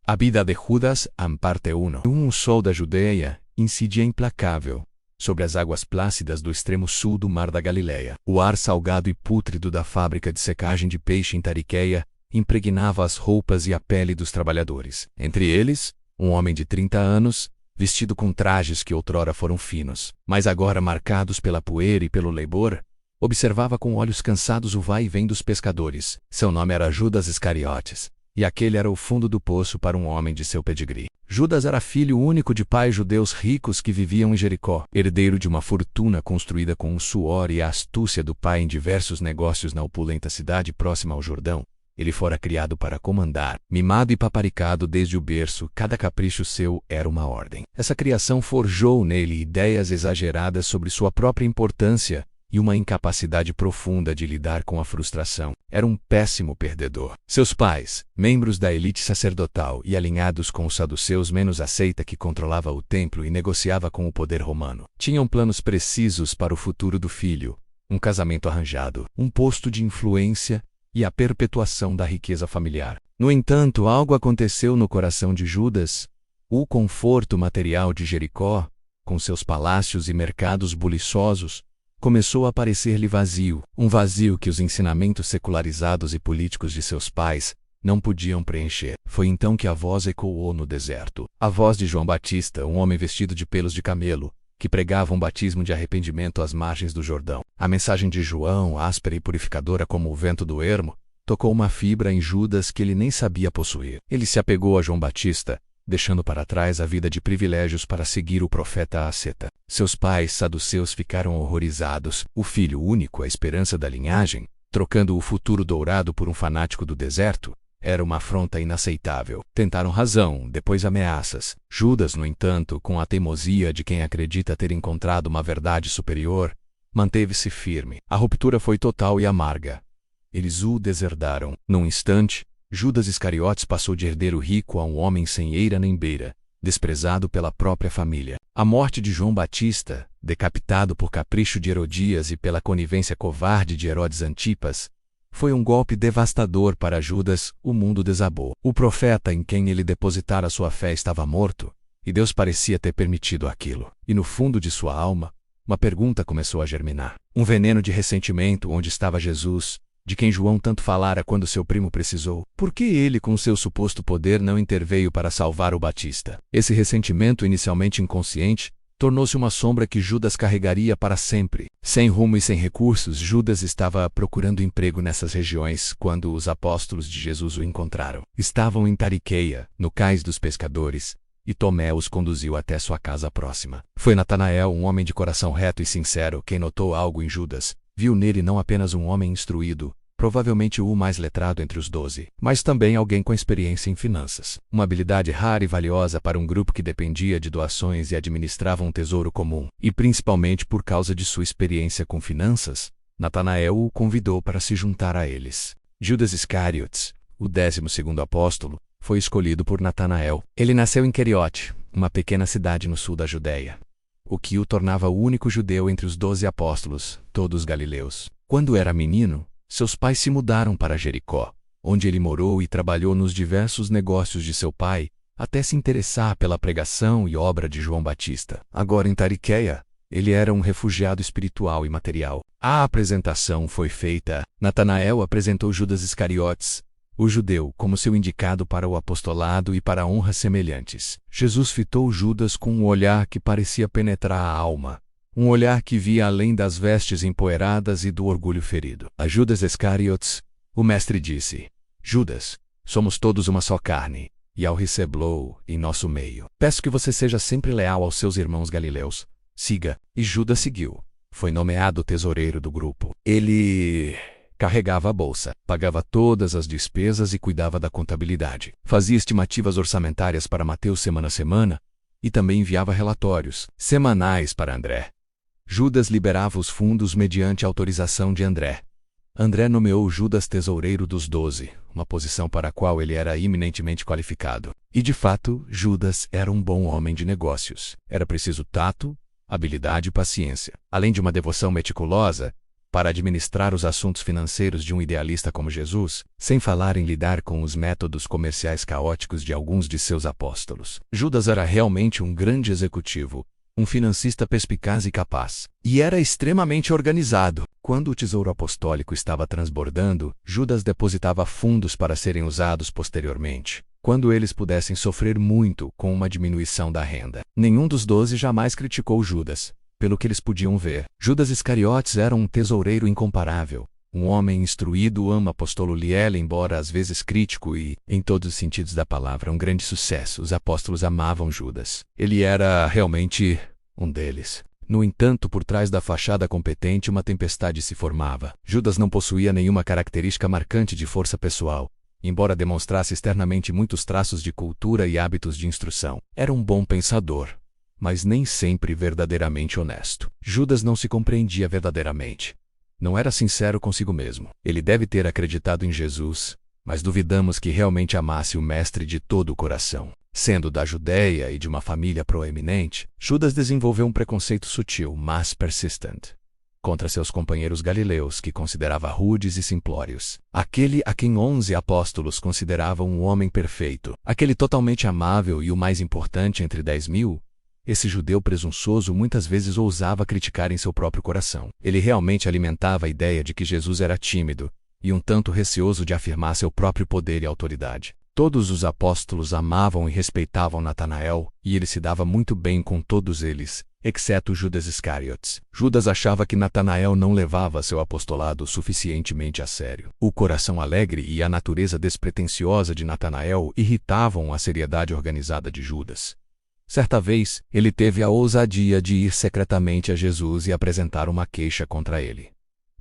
A vida de Judas, parte 1. Um sol da Judeia incidia implacável sobre as águas plácidas do extremo sul do mar da Galileia. O ar salgado e pútrido da fábrica de secagem de peixe em Tariqueia impregnava as roupas e a pele dos trabalhadores. Entre eles, um homem de 30 anos, vestido com trajes que outrora foram finos, mas agora marcados pela poeira e pelo leibor, observava com olhos cansados o vai e vem dos pescadores. Seu nome era Judas Iscariotes, e aquele era o fundo do poço para um homem de seu pedigree. Judas era filho único de pais judeus ricos que viviam em Jericó, herdeiro de uma fortuna construída com o suor e a astúcia do pai em diversos negócios na opulenta cidade próxima ao Jordão. Ele fora criado para comandar, mimado e paparicado desde o berço, cada capricho seu era uma ordem. Essa criação forjou nele ideias exageradas sobre sua própria importância e uma incapacidade profunda de lidar com a frustração. Era um péssimo perdedor. Seus pais, membros da elite sacerdotal e alinhados com os saduceus menos aceita que controlava o templo e negociava com o poder romano, tinham planos precisos para o futuro do filho, um casamento arranjado, um posto de influência e a perpetuação da riqueza familiar. No entanto, algo aconteceu no coração de Judas. O conforto material de Jericó, com seus palácios e mercados buliçosos, começou a parecer-lhe vazio, um vazio que os ensinamentos secularizados e políticos de seus pais não podiam preencher. Foi então que a voz ecoou no deserto. A voz de João Batista, um homem vestido de pelos de camelo, que pregava um batismo de arrependimento às margens do Jordão. A mensagem de João, áspera e purificadora como o vento do ermo, tocou uma fibra em Judas que ele nem sabia possuir. Ele se apegou a João Batista, deixando para trás a vida de privilégios para seguir o profeta asceta. Seus pais saduceus ficaram horrorizados. O filho único, a esperança da linhagem, trocando o futuro dourado por um fanático do deserto, era uma afronta inaceitável. Tentaram razão, depois ameaças. Judas, no entanto, com a teimosia de quem acredita ter encontrado uma verdade superior, manteve-se firme. A ruptura foi total e amarga. Eles o deserdaram. Num instante, Judas Iscariotes passou de herdeiro rico a um homem sem eira nem beira, desprezado pela própria família. A morte de João Batista, decapitado por capricho de Herodias e pela conivência covarde de Herodes Antipas, foi um golpe devastador para Judas. O mundo desabou. O profeta em quem ele depositara sua fé estava morto, e Deus parecia ter permitido aquilo. E no fundo de sua alma, uma pergunta começou a germinar. Um veneno de ressentimento. Onde estava Jesus, de quem João tanto falara quando seu primo precisou? Por que ele, com seu suposto poder, não interveio para salvar o Batista? Esse ressentimento, inicialmente inconsciente, tornou-se uma sombra que Judas carregaria para sempre. Sem rumo e sem recursos, Judas estava procurando emprego nessas regiões quando os apóstolos de Jesus o encontraram. Estavam em Tariqueia, no cais dos pescadores, e Tomé os conduziu até sua casa próxima. Foi Natanael, um homem de coração reto e sincero, quem notou algo em Judas. Viu nele não apenas um homem instruído, provavelmente o mais letrado entre os 12, mas também alguém com experiência em finanças. Uma habilidade rara e valiosa para um grupo que dependia de doações e administrava um tesouro comum. E principalmente por causa de sua experiência com finanças, Natanael o convidou para se juntar a eles. Judas Iscariotes, o 12º apóstolo, foi escolhido por Natanael. Ele nasceu em Queriote, uma pequena cidade no sul da Judéia, o que o tornava o único judeu entre os 12 apóstolos, todos galileus. Quando era menino, seus pais se mudaram para Jericó, onde ele morou e trabalhou nos diversos negócios de seu pai, até se interessar pela pregação e obra de João Batista. Agora em Tariqueia, ele era um refugiado espiritual e material. A apresentação foi feita. Natanael apresentou Judas Iscariotes, o judeu, como seu indicado para o apostolado e para honras semelhantes. Jesus fitou Judas com um olhar que parecia penetrar a alma, um olhar que via além das vestes empoeiradas e do orgulho ferido. A Judas Iscariotes, o mestre disse: Judas, somos todos uma só carne, e ao recebê-lo em nosso meio. Peço que você seja sempre leal aos seus irmãos galileus. Siga. E Judas seguiu. Foi nomeado tesoureiro do grupo. Ele carregava a bolsa, pagava todas as despesas e cuidava da contabilidade. Fazia estimativas orçamentárias para Mateus semana a semana e também enviava relatórios semanais para André. Judas liberava os fundos mediante autorização de André. André nomeou Judas tesoureiro dos 12, uma posição para a qual ele era eminentemente qualificado. E de fato, Judas era um bom homem de negócios. Era preciso tato, habilidade e paciência. Além de uma devoção meticulosa, para administrar os assuntos financeiros de um idealista como Jesus, sem falar em lidar com os métodos comerciais caóticos de alguns de seus apóstolos. Judas era realmente um grande executivo, um financista perspicaz e capaz. E era extremamente organizado. Quando o tesouro apostólico estava transbordando, Judas depositava fundos para serem usados posteriormente, quando eles pudessem sofrer muito com uma diminuição da renda. Nenhum dos 12 jamais criticou Judas, pelo que eles podiam ver. Judas Iscariotes era um tesoureiro incomparável, um homem instruído, apóstolo Liel, embora às vezes crítico e, em todos os sentidos da palavra, um grande sucesso. Os apóstolos amavam Judas. Ele era realmente um deles. No entanto, por trás da fachada competente, uma tempestade se formava. Judas não possuía nenhuma característica marcante de força pessoal, embora demonstrasse externamente muitos traços de cultura e hábitos de instrução. Era um bom pensador, mas nem sempre verdadeiramente honesto. Judas não se compreendia verdadeiramente. Não era sincero consigo mesmo. Ele deve ter acreditado em Jesus, mas duvidamos que realmente amasse o Mestre de todo o coração. Sendo da Judéia e de uma família proeminente, Judas desenvolveu um preconceito sutil, mas persistente, contra seus companheiros galileus, que considerava rudes e simplórios. Aquele a quem 11 apóstolos consideravam um homem perfeito, aquele totalmente amável e o mais importante entre 10.000, esse judeu presunçoso muitas vezes ousava criticar em seu próprio coração. Ele realmente alimentava a ideia de que Jesus era tímido e um tanto receoso de afirmar seu próprio poder e autoridade. Todos os apóstolos amavam e respeitavam Natanael, e ele se dava muito bem com todos eles, exceto Judas Iscariotes. Judas achava que Natanael não levava seu apostolado suficientemente a sério. O coração alegre e a natureza despretensiosa de Natanael irritavam a seriedade organizada de Judas. Certa vez, ele teve a ousadia de ir secretamente a Jesus e apresentar uma queixa contra ele.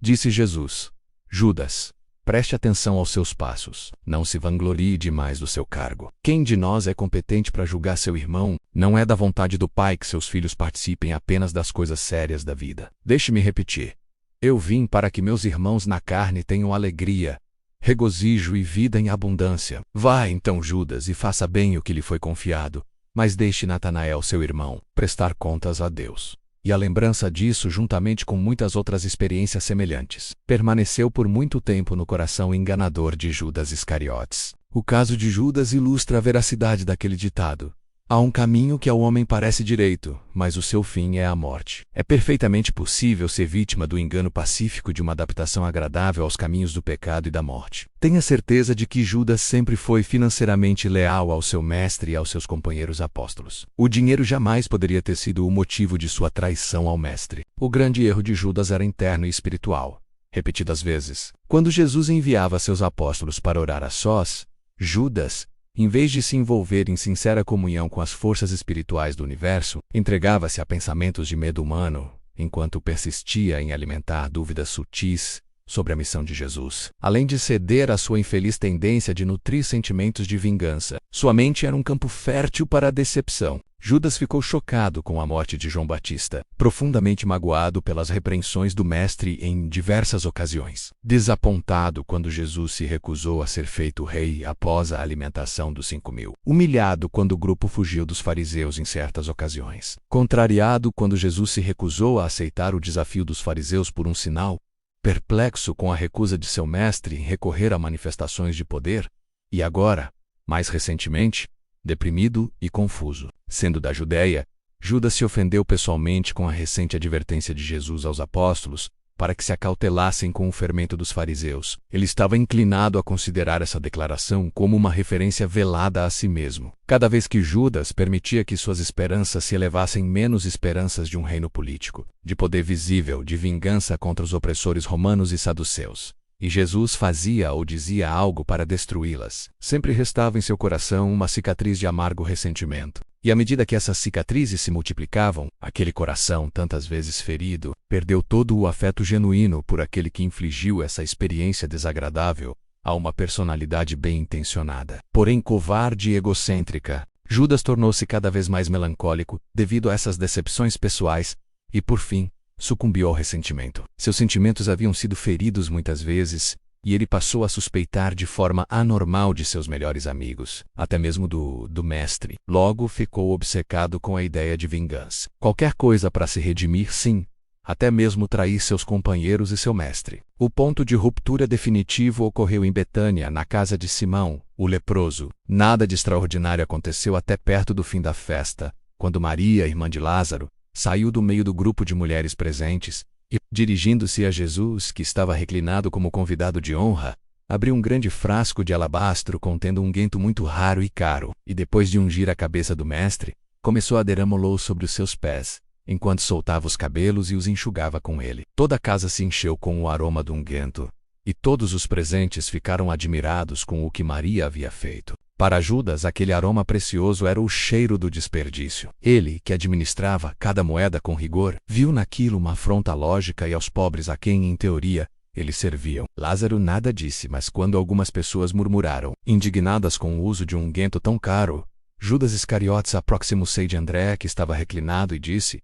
Disse Jesus: Judas, preste atenção aos seus passos. Não se vanglorie demais do seu cargo. Quem de nós é competente para julgar seu irmão? Não é da vontade do Pai que seus filhos participem apenas das coisas sérias da vida. Deixe-me repetir. Eu vim para que meus irmãos na carne tenham alegria, regozijo e vida em abundância. Vá então, Judas, e faça bem o que lhe foi confiado, mas deixe Natanael, seu irmão, prestar contas a Deus. E a lembrança disso, juntamente com muitas outras experiências semelhantes, permaneceu por muito tempo no coração enganador de Judas Iscariotes. O caso de Judas ilustra a veracidade daquele ditado: há um caminho que ao homem parece direito, mas o seu fim é a morte. É perfeitamente possível ser vítima do engano pacífico de uma adaptação agradável aos caminhos do pecado e da morte. Tenha certeza de que Judas sempre foi financeiramente leal ao seu mestre e aos seus companheiros apóstolos. O dinheiro jamais poderia ter sido o motivo de sua traição ao mestre. O grande erro de Judas era interno e espiritual. Repetidas vezes, quando Jesus enviava seus apóstolos para orar a sós, Judas, em vez de se envolver em sincera comunhão com as forças espirituais do universo, entregava-se a pensamentos de medo humano, enquanto persistia em alimentar dúvidas sutis sobre a missão de Jesus. Além de ceder à sua infeliz tendência de nutrir sentimentos de vingança, sua mente era um campo fértil para a decepção. Judas ficou chocado com a morte de João Batista, profundamente magoado pelas repreensões do Mestre em diversas ocasiões. Desapontado quando Jesus se recusou a ser feito rei após a alimentação dos 5.000. Humilhado quando o grupo fugiu dos fariseus em certas ocasiões. Contrariado quando Jesus se recusou a aceitar o desafio dos fariseus por um sinal. Perplexo com a recusa de seu mestre em recorrer a manifestações de poder. E agora, mais recentemente, deprimido e confuso. Sendo da Judéia, Judas se ofendeu pessoalmente com a recente advertência de Jesus aos apóstolos para que se acautelassem com o fermento dos fariseus. Ele estava inclinado a considerar essa declaração como uma referência velada a si mesmo. Cada vez que Judas permitia que suas esperanças se elevassem menos esperanças de um reino político, de poder visível, de vingança contra os opressores romanos e saduceus, e Jesus fazia ou dizia algo para destruí-las, sempre restava em seu coração uma cicatriz de amargo ressentimento. E à medida que essas cicatrizes se multiplicavam, aquele coração, tantas vezes ferido, perdeu todo o afeto genuíno por aquele que infligiu essa experiência desagradável a uma personalidade bem intencionada. Porém covarde e egocêntrica, Judas tornou-se cada vez mais melancólico devido a essas decepções pessoais e, por fim, sucumbiu ao ressentimento. Seus sentimentos haviam sido feridos muitas vezes, e ele passou a suspeitar de forma anormal de seus melhores amigos, até mesmo do mestre. Logo ficou obcecado com a ideia de vingança. Qualquer coisa para se redimir, sim, até mesmo trair seus companheiros e seu mestre. O ponto de ruptura definitivo ocorreu em Betânia, na casa de Simão, o leproso. Nada de extraordinário aconteceu até perto do fim da festa, quando Maria, irmã de Lázaro, saiu do meio do grupo de mulheres presentes e, dirigindo-se a Jesus, que estava reclinado como convidado de honra, abriu um grande frasco de alabastro contendo um unguento muito raro e caro, e depois de ungir a cabeça do mestre, começou a derramá-lo sobre os seus pés, enquanto soltava os cabelos e os enxugava com ele. Toda a casa se encheu com o aroma do unguento, e todos os presentes ficaram admirados com o que Maria havia feito. Para Judas, aquele aroma precioso era o cheiro do desperdício. Ele, que administrava cada moeda com rigor, viu naquilo uma afronta lógica e aos pobres a quem, em teoria, eles serviam. Lázaro nada disse, mas quando algumas pessoas murmuraram, indignadas com o uso de um unguento tão caro, Judas Iscariotes aproximou-se de André, que estava reclinado, e disse: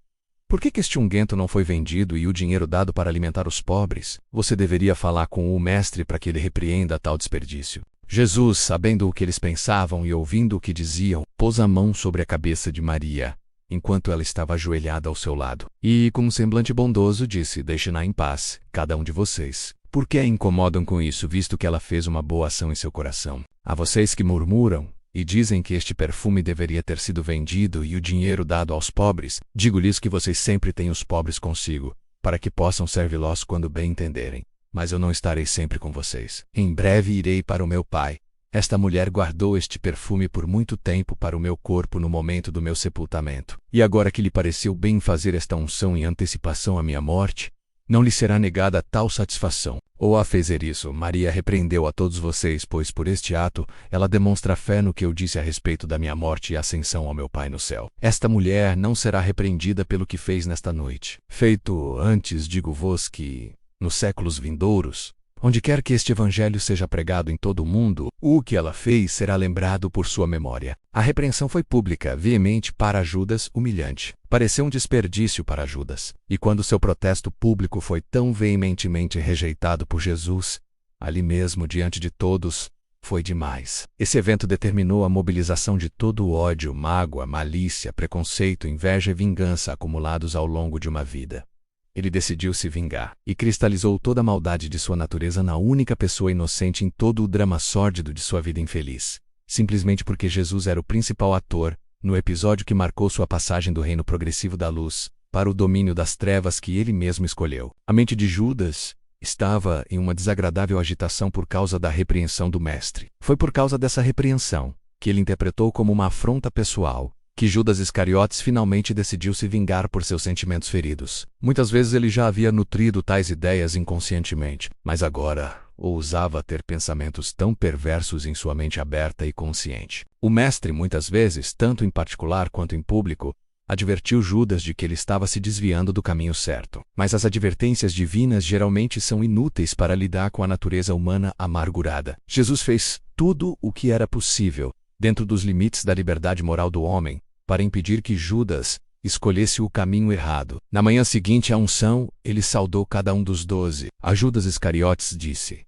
Por que este unguento não foi vendido e o dinheiro dado para alimentar os pobres? Você deveria falar com o mestre para que ele repreenda tal desperdício. Jesus, sabendo o que eles pensavam e ouvindo o que diziam, pôs a mão sobre a cabeça de Maria, enquanto ela estava ajoelhada ao seu lado, e, com um semblante bondoso, disse: Deixe-na em paz, cada um de vocês. Por que a incomodam com isso, visto que ela fez uma boa ação em seu coração? A vocês que murmuram e dizem que este perfume deveria ter sido vendido e o dinheiro dado aos pobres, digo-lhes que vocês sempre têm os pobres consigo, para que possam servi-los quando bem entenderem. Mas eu não estarei sempre com vocês. Em breve irei para o meu Pai. Esta mulher guardou este perfume por muito tempo para o meu corpo no momento do meu sepultamento. E agora que lhe pareceu bem fazer esta unção em antecipação à minha morte, não lhe será negada tal satisfação. Ou a fazer isso, Maria repreendeu a todos vocês, pois por este ato ela demonstra fé no que eu disse a respeito da minha morte e ascensão ao meu Pai no céu. Esta mulher não será repreendida pelo que fez nesta noite. Feito antes, digo-vos que, nos séculos vindouros, onde quer que este evangelho seja pregado em todo o mundo, o que ela fez será lembrado por sua memória. A repreensão foi pública, veemente para Judas, humilhante. Pareceu um desperdício para Judas. E quando seu protesto público foi tão veementemente rejeitado por Jesus, ali mesmo, diante de todos, foi demais. Esse evento determinou a mobilização de todo o ódio, mágoa, malícia, preconceito, inveja e vingança acumulados ao longo de uma vida. Ele decidiu se vingar, e cristalizou toda a maldade de sua natureza na única pessoa inocente em todo o drama sórdido de sua vida infeliz, simplesmente porque Jesus era o principal ator, no episódio que marcou sua passagem do reino progressivo da luz, para o domínio das trevas que ele mesmo escolheu. A mente de Judas estava em uma desagradável agitação por causa da repreensão do mestre. Foi por causa dessa repreensão, que ele interpretou como uma afronta pessoal, que Judas Iscariotes finalmente decidiu se vingar por seus sentimentos feridos. Muitas vezes ele já havia nutrido tais ideias inconscientemente, mas agora ousava ter pensamentos tão perversos em sua mente aberta e consciente. O mestre, muitas vezes, tanto em particular quanto em público, advertiu Judas de que ele estava se desviando do caminho certo. Mas as advertências divinas geralmente são inúteis para lidar com a natureza humana amargurada. Jesus fez tudo o que era possível, dentro dos limites da liberdade moral do homem, para impedir que Judas escolhesse o caminho errado. Na manhã seguinte à unção, ele saudou cada um dos 12. A Judas Iscariotes disse: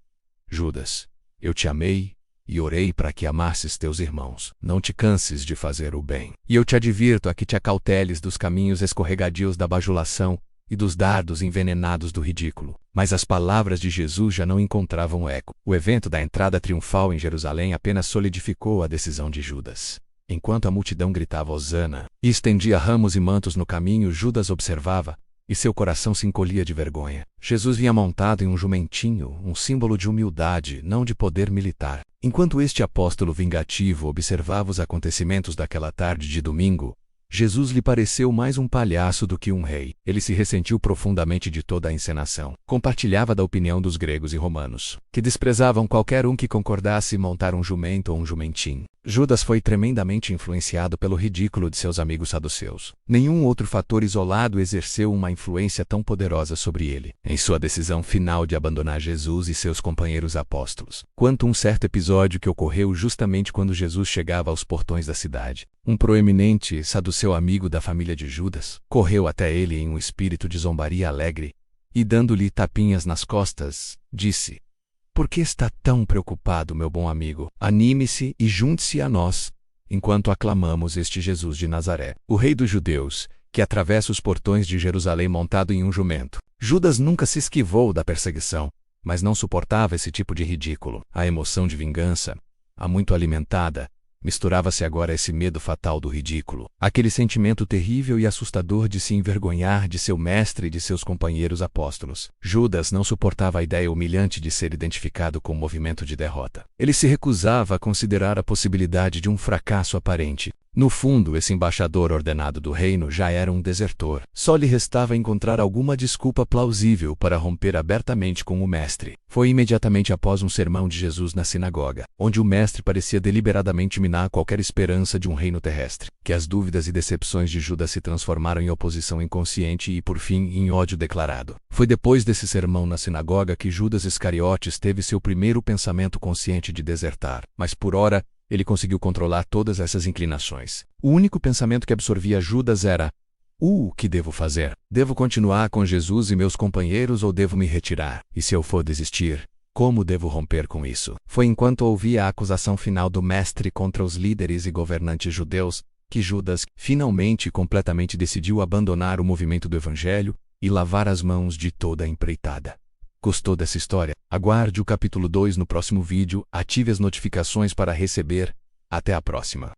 Judas, eu te amei e orei para que amasses teus irmãos. Não te canses de fazer o bem. E eu te advirto a que te acauteles dos caminhos escorregadios da bajulação e dos dardos envenenados do ridículo. Mas as palavras de Jesus já não encontravam eco. O evento da entrada triunfal em Jerusalém apenas solidificou a decisão de Judas. Enquanto a multidão gritava Hosana e estendia ramos e mantos no caminho, Judas observava, e seu coração se encolhia de vergonha. Jesus vinha montado em um jumentinho, um símbolo de humildade, não de poder militar. Enquanto este apóstolo vingativo observava os acontecimentos daquela tarde de domingo, Jesus lhe pareceu mais um palhaço do que um rei. Ele se ressentiu profundamente de toda a encenação. Compartilhava da opinião dos gregos e romanos, que desprezavam qualquer um que concordasse montar um jumento ou um jumentim. Judas foi tremendamente influenciado pelo ridículo de seus amigos saduceus. Nenhum outro fator isolado exerceu uma influência tão poderosa sobre ele, em sua decisão final de abandonar Jesus e seus companheiros apóstolos, quanto um certo episódio que ocorreu justamente quando Jesus chegava aos portões da cidade. Um proeminente saduceu amigo da família de Judas correu até ele em um espírito de zombaria alegre e, dando-lhe tapinhas nas costas, disse: Por que está tão preocupado, meu bom amigo? Anime-se e junte-se a nós, enquanto aclamamos este Jesus de Nazaré, o Rei dos Judeus, que atravessa os portões de Jerusalém montado em um jumento. Judas nunca se esquivou da perseguição, mas não suportava esse tipo de ridículo. A emoção de vingança, há muito alimentada, misturava-se agora a esse medo fatal do ridículo. Aquele sentimento terrível e assustador de se envergonhar de seu mestre e de seus companheiros apóstolos. Judas não suportava a ideia humilhante de ser identificado com um movimento de derrota. Ele se recusava a considerar a possibilidade de um fracasso aparente. No fundo, esse embaixador ordenado do reino já era um desertor. Só lhe restava encontrar alguma desculpa plausível para romper abertamente com o mestre. Foi imediatamente após um sermão de Jesus na sinagoga, onde o mestre parecia deliberadamente minar qualquer esperança de um reino terrestre, que as dúvidas e decepções de Judas se transformaram em oposição inconsciente e, por fim, em ódio declarado. Foi depois desse sermão na sinagoga que Judas Iscariotes teve seu primeiro pensamento consciente de desertar, mas por ora, ele conseguiu controlar todas essas inclinações. O único pensamento que absorvia Judas era: o que devo fazer? Devo continuar com Jesus e meus companheiros ou devo me retirar? E se eu for desistir, como devo romper com isso? Foi enquanto ouvia a acusação final do mestre contra os líderes e governantes judeus que Judas, finalmente e completamente decidiu abandonar o movimento do Evangelho e lavar as mãos de toda a empreitada. Gostou dessa história? Aguarde o capítulo 2 no próximo vídeo, ative as notificações para receber. Até a próxima.